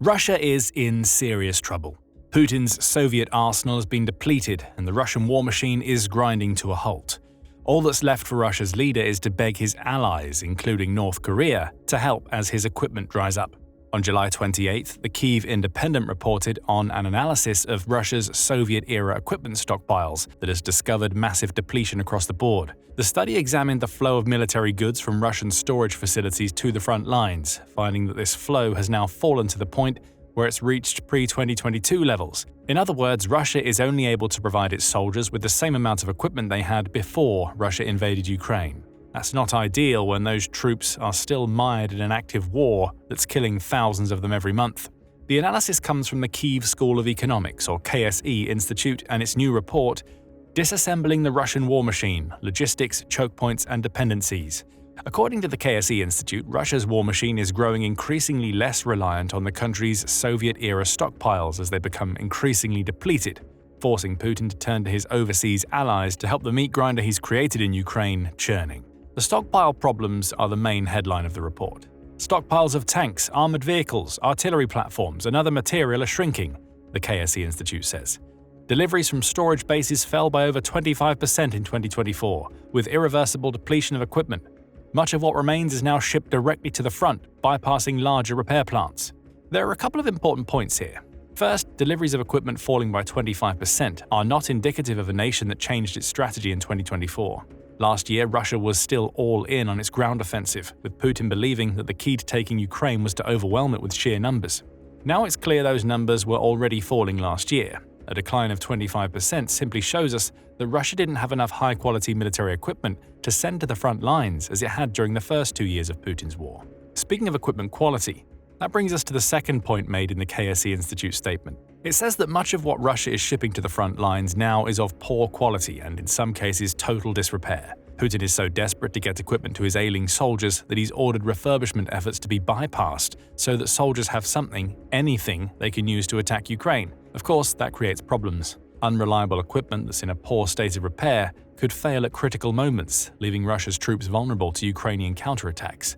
Russia is in serious trouble. Putin's Soviet arsenal has been depleted and the Russian war machine is grinding to a halt. All that's left for Russia's leader is to beg his allies, including North Korea, to help as his equipment dries up. On July 28th, the Kyiv Independent reported on an analysis of Russia's Soviet-era equipment stockpiles that has discovered massive depletion across the board. The study examined the flow of military goods from Russian storage facilities to the front lines, finding that this flow has now fallen to the point where it's reached pre-2022 levels. In other words, Russia is only able to provide its soldiers with the same amount of equipment they had before Russia invaded Ukraine. That's not ideal when those troops are still mired in an active war that's killing thousands of them every month. The analysis comes from the Kyiv School of Economics, or KSE, Institute, and its new report, Disassembling the Russian War Machine, Logistics, Choke Points and Dependencies. According to the KSE Institute, Russia's war machine is growing increasingly less reliant on the country's Soviet-era stockpiles as they become increasingly depleted, forcing Putin to turn to his overseas allies to help the meat grinder he's created in Ukraine churning. The stockpile problems are the main headline of the report. Stockpiles of tanks, armored vehicles, artillery platforms, and other material are shrinking, the KSE Institute says. Deliveries from storage bases fell by over 25% in 2024, with irreversible depletion of equipment. Much of what remains is now shipped directly to the front, bypassing larger repair plants. There are a couple of important points here. First, deliveries of equipment falling by 25% are not indicative of a nation that changed its strategy in 2024. Last year, Russia was still all in on its ground offensive, with Putin believing that the key to taking Ukraine was to overwhelm it with sheer numbers. Now it's clear those numbers were already falling last year. A decline of 25% simply shows us that Russia didn't have enough high-quality military equipment to send to the front lines as it had during the first 2 years of Putin's war. Speaking of equipment quality, that brings us to the second point made in the KSE Institute statement. It says that much of what Russia is shipping to the front lines now is of poor quality and in some cases total disrepair. Putin is so desperate to get equipment to his ailing soldiers that he's ordered refurbishment efforts to be bypassed so that soldiers have something, anything, they can use to attack Ukraine. Of course, that creates problems. Unreliable equipment that's in a poor state of repair could fail at critical moments, leaving Russia's troops vulnerable to Ukrainian counterattacks.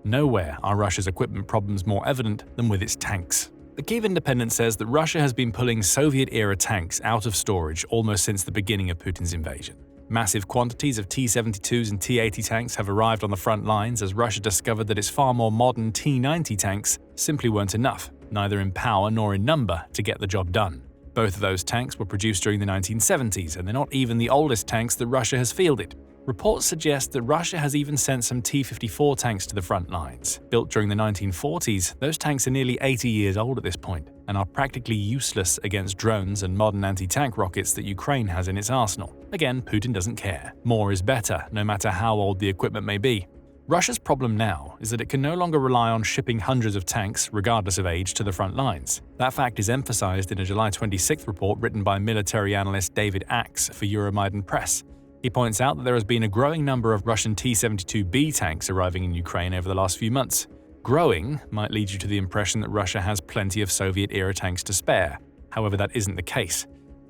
Nowhere are Russia's equipment problems more evident than with its tanks. The Kyiv Independent says that Russia has been pulling Soviet-era tanks out of storage almost since the beginning of Putin's invasion. Massive quantities of T-72s and T-80 tanks have arrived on the front lines as Russia discovered that its far more modern T-90 tanks simply weren't enough, neither in power nor in number, to get the job done. Both of those tanks were produced during the 1970s, and they're not even the oldest tanks that Russia has fielded. Reports suggest that Russia has even sent some T-54 tanks to the front lines. Built during the 1940s, those tanks are nearly 80 years old at this point and are practically useless against drones and modern anti-tank rockets that Ukraine has in its arsenal. Again, Putin doesn't care. More is better, no matter how old the equipment may be. Russia's problem now is that it can no longer rely on shipping hundreds of tanks, regardless of age, to the front lines. That fact is emphasized in a July 26th report written by military analyst David Axe for Euromaidan Press. He points out that there has been a growing number of Russian T-72B tanks arriving in Ukraine over the last few months. Growing might lead you to the impression that Russia has plenty of Soviet-era tanks to spare. However, that isn't the case.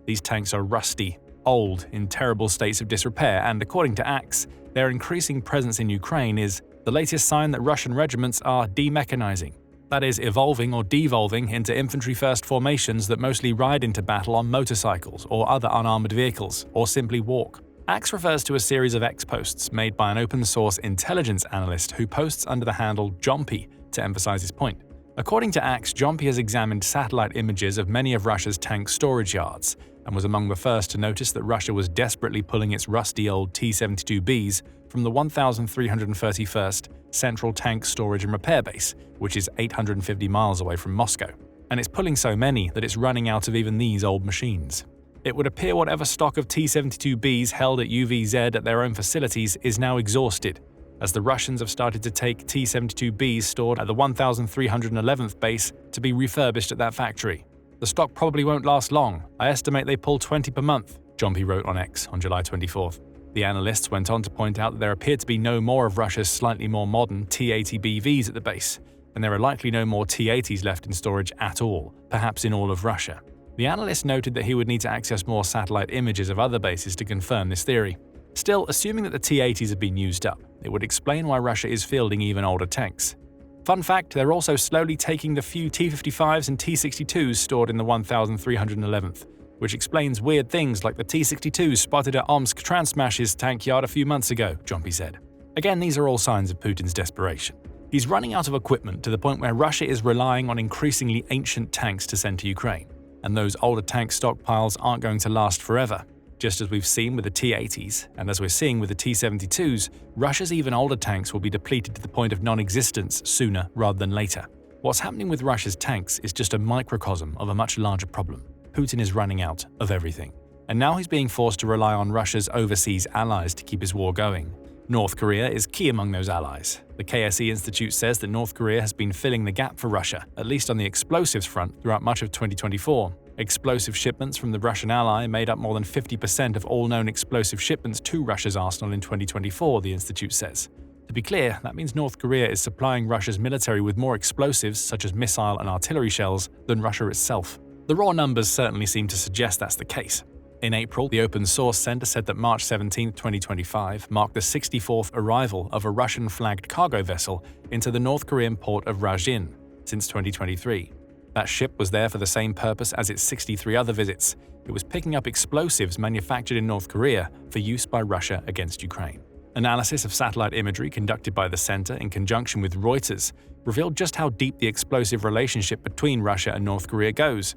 These tanks are rusty, old, in terrible states of disrepair, and according to Axe, their increasing presence in Ukraine is the latest sign that Russian regiments are demechanizing. That is, evolving or devolving into infantry-first formations that mostly ride into battle on motorcycles or other unarmored vehicles, or simply walk. Axe refers to a series of X-posts made by an open-source intelligence analyst who posts under the handle Jompy to emphasize his point. According to Axe, Jompy has examined satellite images of many of Russia's tank storage yards and was among the first to notice that Russia was desperately pulling its rusty old T-72Bs from the 1,331st Central Tank Storage and Repair Base, which is 850 miles away from Moscow. And it's pulling so many that it's running out of even these old machines. It would appear whatever stock of T-72Bs held at UVZ at their own facilities is now exhausted, as the Russians have started to take T-72Bs stored at the 1,311th base to be refurbished at that factory. The stock probably won't last long. I estimate they pull 20 per month, Jompy wrote on X on July 24th. The analysts went on to point out that there appeared to be no more of Russia's slightly more modern T-80BVs at the base, and there are likely no more T-80s left in storage at all, perhaps in all of Russia. The analyst noted that he would need to access more satellite images of other bases to confirm this theory. Still, assuming that the T-80s have been used up, it would explain why Russia is fielding even older tanks. Fun fact, they're also slowly taking the few T-55s and T-62s stored in the 1311th, which explains weird things like the T-62s spotted at Omsk Transmash's tank yard a few months ago, Jompy said. Again, these are all signs of Putin's desperation. He's running out of equipment to the point where Russia is relying on increasingly ancient tanks to send to Ukraine, and those older tank stockpiles aren't going to last forever. Just as we've seen with the T-80s, and as we're seeing with the T-72s, Russia's even older tanks will be depleted to the point of non-existence sooner rather than later. What's happening with Russia's tanks is just a microcosm of a much larger problem. Putin is running out of everything. And now he's being forced to rely on Russia's overseas allies to keep his war going. North Korea is key among those allies. The KSE Institute says that North Korea has been filling the gap for Russia, at least on the explosives front, throughout much of 2024. Explosive shipments from the Russian ally made up more than 50% of all known explosive shipments to Russia's arsenal in 2024, the institute says. To be clear, that means North Korea is supplying Russia's military with more explosives, such as missile and artillery shells, than Russia itself. The raw numbers certainly seem to suggest that's the case. In April, the Open Source Center said that March 17, 2025 marked the 64th arrival of a Russian-flagged cargo vessel into the North Korean port of Rajin since 2023. That ship was there for the same purpose as its 63 other visits. It was picking up explosives manufactured in North Korea for use by Russia against Ukraine. Analysis of satellite imagery conducted by the center in conjunction with Reuters revealed just how deep the explosive relationship between Russia and North Korea goes.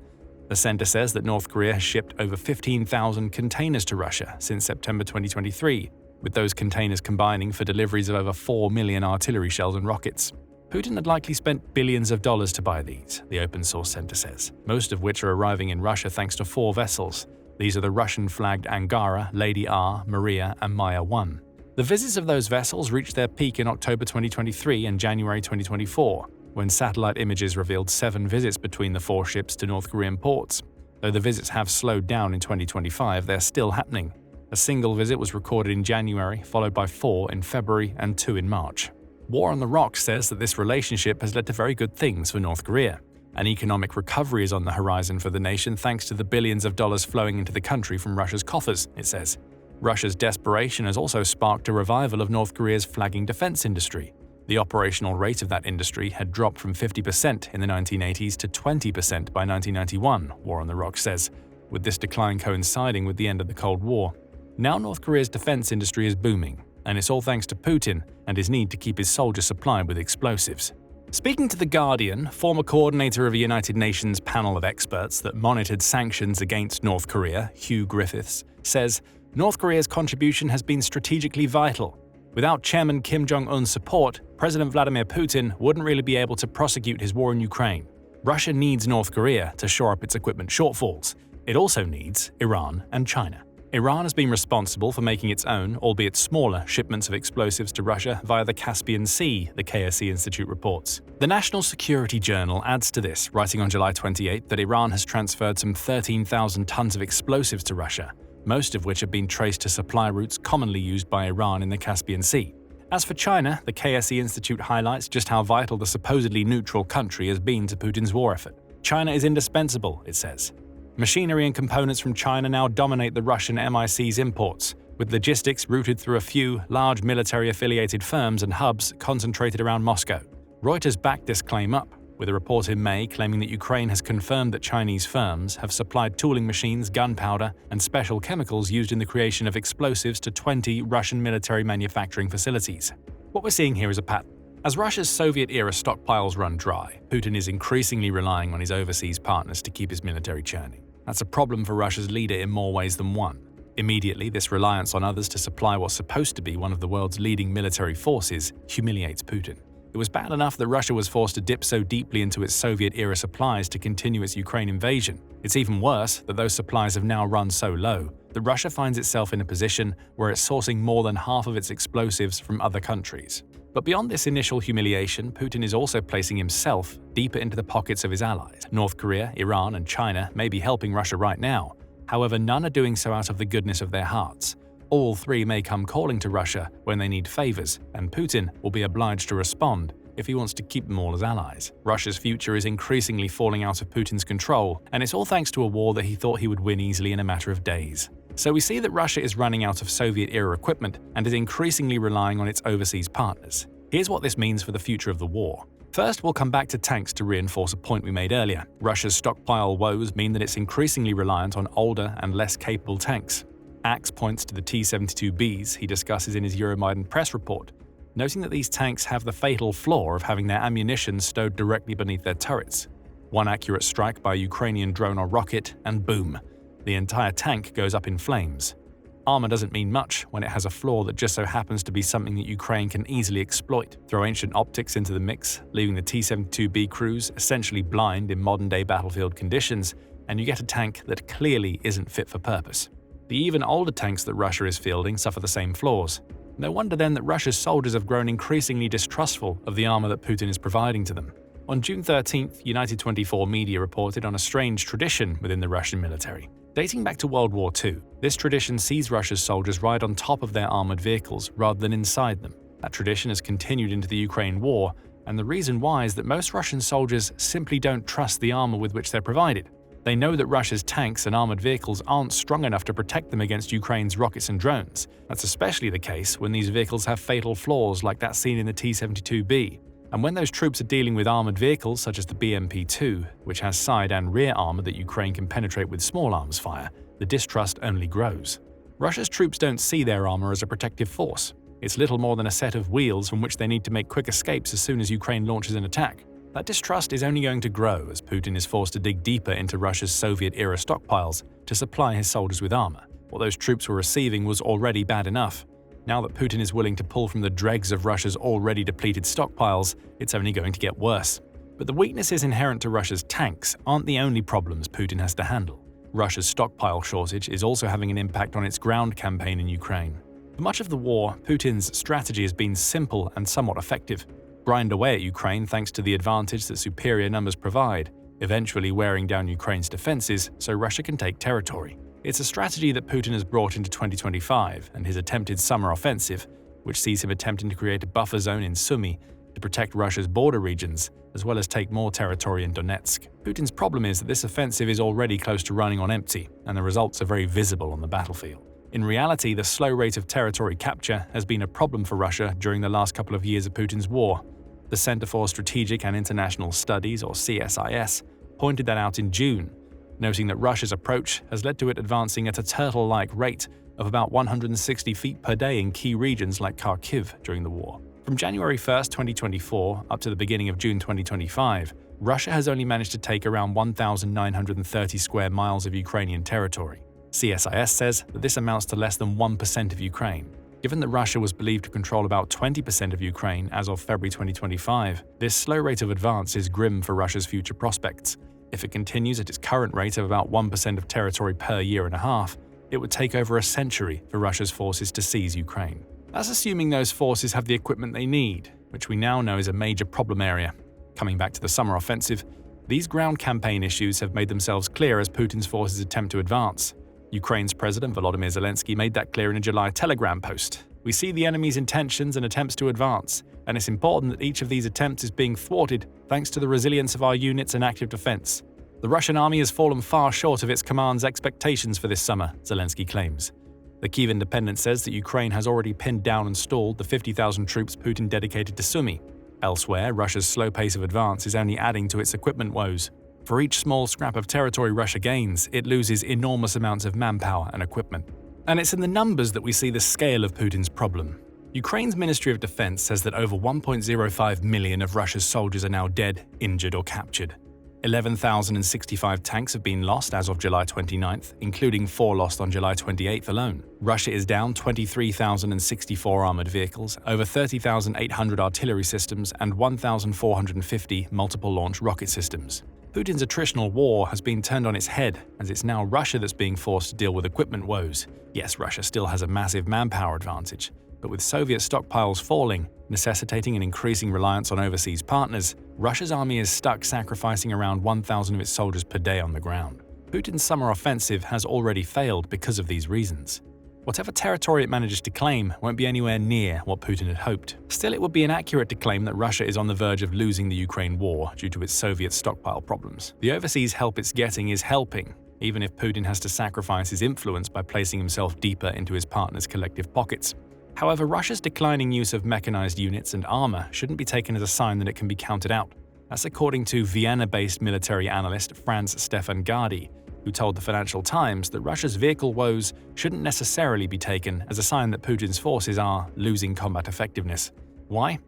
The center says that North Korea has shipped over 15,000 containers to Russia since September 2023, with those containers combining for deliveries of over 4 million artillery shells and rockets. Putin had likely spent billions of dollars to buy these, the Open Source Center says, most of which are arriving in Russia thanks to 4 vessels. These are the Russian-flagged Angara, Lady R, Maria, and Maya 1. The visits of those vessels reached their peak in October 2023 and January 2024, when satellite images revealed 7 visits between the 4 ships to North Korean ports. Though the visits have slowed down in 2025, they're still happening. A single visit was recorded in January, followed by 4 in February and 2 in March. War on the Rocks says that this relationship has led to very good things for North Korea. An economic recovery is on the horizon for the nation thanks to the billions of dollars flowing into the country from Russia's coffers, it says. Russia's desperation has also sparked a revival of North Korea's flagging defense industry. The operational rate of that industry had dropped from 50% in the 1980s to 20% by 1991, War on the Rocks says, with this decline coinciding with the end of the Cold War. Now North Korea's defense industry is booming, and it's all thanks to Putin and his need to keep his soldiers supplied with explosives. Speaking to The Guardian, former coordinator of a United Nations panel of experts that monitored sanctions against North Korea, Hugh Griffiths, says North Korea's contribution has been strategically vital. Without Chairman Kim Jong-un's support, President Vladimir Putin wouldn't really be able to prosecute his war in Ukraine. Russia needs North Korea to shore up its equipment shortfalls. It also needs Iran and China. Iran has been responsible for making its own, albeit smaller, shipments of explosives to Russia via the Caspian Sea, the KSE Institute reports. The National Security Journal adds to this, writing on July 28 that Iran has transferred some 13,000 tons of explosives to Russia, most of which have been traced to supply routes commonly used by Iran in the Caspian Sea. As for China, the KSE Institute highlights just how vital the supposedly neutral country has been to Putin's war effort. China is indispensable, it says. Machinery and components from China now dominate the Russian MIC's imports, with logistics routed through a few large military-affiliated firms and hubs concentrated around Moscow. Reuters backed this claim up, with a report in May claiming that Ukraine has confirmed that Chinese firms have supplied tooling machines, gunpowder, and special chemicals used in the creation of explosives to 20 Russian military manufacturing facilities. What we're seeing here is a pattern. As Russia's Soviet-era stockpiles run dry, Putin is increasingly relying on his overseas partners to keep his military churning. That's a problem for Russia's leader in more ways than one. Immediately, this reliance on others to supply what's supposed to be one of the world's leading military forces humiliates Putin. It was bad enough that Russia was forced to dip so deeply into its Soviet-era supplies to continue its Ukraine invasion. It's even worse that those supplies have now run so low that Russia finds itself in a position where it's sourcing more than half of its explosives from other countries. But beyond this initial humiliation, Putin is also placing himself deeper into the pockets of his allies. North Korea, Iran, and China may be helping Russia right now. However, none are doing so out of the goodness of their hearts. All 3 may come calling to Russia when they need favors, and Putin will be obliged to respond if he wants to keep them all as allies. Russia's future is increasingly falling out of Putin's control, and it's all thanks to a war that he thought he would win easily in a matter of days. So we see that Russia is running out of Soviet-era equipment and is increasingly relying on its overseas partners. Here's what this means for the future of the war. First, we'll come back to tanks to reinforce a point we made earlier. Russia's stockpile woes mean that it's increasingly reliant on older and less capable tanks. Axe points to the T-72Bs he discusses in his Euromaidan press report, noting that these tanks have the fatal flaw of having their ammunition stowed directly beneath their turrets. One accurate strike by a Ukrainian drone or rocket, and boom, the entire tank goes up in flames. Armor doesn't mean much when it has a flaw that just so happens to be something that Ukraine can easily exploit. Throw ancient optics into the mix, leaving the T-72B crews essentially blind in modern-day battlefield conditions, and you get a tank that clearly isn't fit for purpose. The even older tanks that Russia is fielding suffer the same flaws. No wonder then that Russia's soldiers have grown increasingly distrustful of the armor that Putin is providing to them. On June 13th, United 24 media reported on a strange tradition within the Russian military. Dating back to World War II, this tradition sees Russia's soldiers ride on top of their armored vehicles rather than inside them. That tradition has continued into the Ukraine war, and the reason why is that most Russian soldiers simply don't trust the armor with which they're provided. They know that Russia's tanks and armored vehicles aren't strong enough to protect them against Ukraine's rockets and drones. That's especially the case when these vehicles have fatal flaws like that seen in the T-72B. And when those troops are dealing with armored vehicles such as the BMP-2, which has side and rear armor that Ukraine can penetrate with small arms fire, the distrust only grows. Russia's troops don't see their armor as a protective force. It's little more than a set of wheels from which they need to make quick escapes as soon as Ukraine launches an attack. That distrust is only going to grow as Putin is forced to dig deeper into Russia's Soviet-era stockpiles to supply his soldiers with armor. What those troops were receiving was already bad enough. Now that Putin is willing to pull from the dregs of Russia's already depleted stockpiles, it's only going to get worse. But the weaknesses inherent to Russia's tanks aren't the only problems Putin has to handle. Russia's stockpile shortage is also having an impact on its ground campaign in Ukraine. For much of the war, Putin's strategy has been simple and somewhat effective. Grind away at Ukraine thanks to the advantage that superior numbers provide, eventually wearing down Ukraine's defenses so Russia can take territory. It's a strategy that Putin has brought into 2025 and his attempted summer offensive, which sees him attempting to create a buffer zone in Sumy to protect Russia's border regions, as well as take more territory in Donetsk. Putin's problem is that this offensive is already close to running on empty, and the results are very visible on the battlefield. In reality, the slow rate of territory capture has been a problem for Russia during the last couple of years of Putin's war. The Center for Strategic and International Studies, or CSIS, pointed that out in June, noting that Russia's approach has led to it advancing at a turtle-like rate of about 160 feet per day in key regions like Kharkiv during the war. From January 1, 2024 up to the beginning of June 2025, Russia has only managed to take around 1,930 square miles of Ukrainian territory. CSIS says that this amounts to less than 1% of Ukraine. Given that Russia was believed to control about 20% of Ukraine as of February 2025, this slow rate of advance is grim for Russia's future prospects. If it continues at its current rate of about 1% of territory per year and a half, it would take over a century for Russia's forces to seize Ukraine. That's assuming those forces have the equipment they need, which we now know is a major problem area. Coming back to the summer offensive, these ground campaign issues have made themselves clear as Putin's forces attempt to advance. Ukraine's President Volodymyr Zelensky made that clear in a July Telegram post. We see the enemy's intentions and attempts to advance, and it's important that each of these attempts is being thwarted thanks to the resilience of our units and active defense. The Russian army has fallen far short of its command's expectations for this summer, Zelensky claims. The Kyiv Independent says that Ukraine has already pinned down and stalled the 50,000 troops Putin dedicated to Sumy. Elsewhere, Russia's slow pace of advance is only adding to its equipment woes. For each small scrap of territory Russia gains, it loses enormous amounts of manpower and equipment. And it's in the numbers that we see the scale of Putin's problem. Ukraine's Ministry of Defense says that over 1.05 million of Russia's soldiers are now dead, injured, or captured. 11,065 tanks have been lost as of July 29th, including 4 lost on July 28th alone. Russia is down 23,064 armored vehicles, over 30,800 artillery systems, and 1,450 multiple-launch rocket systems. Putin's attritional war has been turned on its head, as it's now Russia that's being forced to deal with equipment woes. Yes, Russia still has a massive manpower advantage, but with Soviet stockpiles falling, necessitating an increasing reliance on overseas partners, Russia's army is stuck sacrificing around 1,000 of its soldiers per day on the ground. Putin's summer offensive has already failed because of these reasons. Whatever territory it manages to claim won't be anywhere near what Putin had hoped. Still, it would be inaccurate to claim that Russia is on the verge of losing the Ukraine war due to its Soviet stockpile problems. The overseas help it's getting is helping, even if Putin has to sacrifice his influence by placing himself deeper into his partners' collective pockets. However, Russia's declining use of mechanized units and armor shouldn't be taken as a sign that it can be counted out. That's according to Vienna-based military analyst Franz Stefan Gardi, who told the Financial Times that Russia's vehicle woes shouldn't necessarily be taken as a sign that Putin's forces are losing combat effectiveness. Why?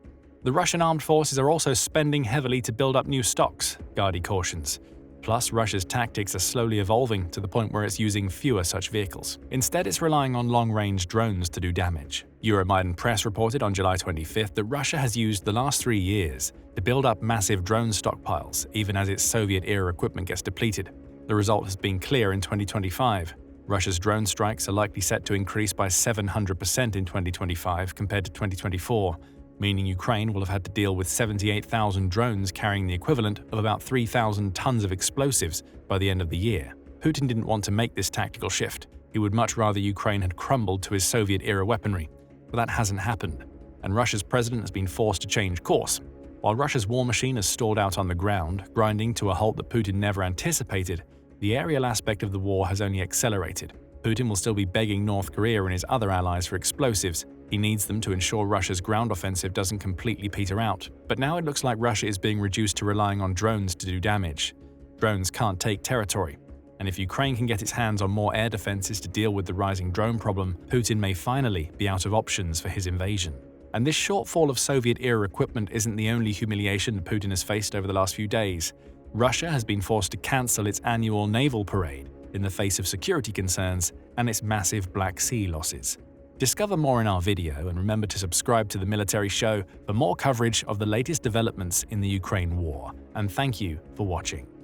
The Russian armed forces are also spending heavily to build up new stocks, Gardi cautions. Plus, Russia's tactics are slowly evolving to the point where it's using fewer such vehicles. Instead, it's relying on long-range drones to do damage. Euromaidan Press reported on July 25th that Russia has used the last 3 years to build up massive drone stockpiles, even as its Soviet-era equipment gets depleted. The result has been clear in 2025. Russia's drone strikes are likely set to increase by 700% in 2025 compared to 2024, meaning Ukraine will have had to deal with 78,000 drones carrying the equivalent of about 3,000 tons of explosives by the end of the year. Putin didn't want to make this tactical shift. He would much rather Ukraine had crumbled to his Soviet-era weaponry. But that hasn't happened, and Russia's president has been forced to change course. While Russia's war machine has stalled out on the ground, grinding to a halt that Putin never anticipated, the aerial aspect of the war has only accelerated. Putin will still be begging North Korea and his other allies for explosives. He needs them to ensure Russia's ground offensive doesn't completely peter out. But now it looks like Russia is being reduced to relying on drones to do damage. Drones can't take territory. And if Ukraine can get its hands on more air defenses to deal with the rising drone problem, Putin may finally be out of options for his invasion. And this shortfall of Soviet-era equipment isn't the only humiliation Putin has faced over the last few days. Russia has been forced to cancel its annual naval parade in the face of security concerns and its massive Black Sea losses. Discover more in our video and remember to subscribe to The Military Show for more coverage of the latest developments in the Ukraine war. And thank you for watching.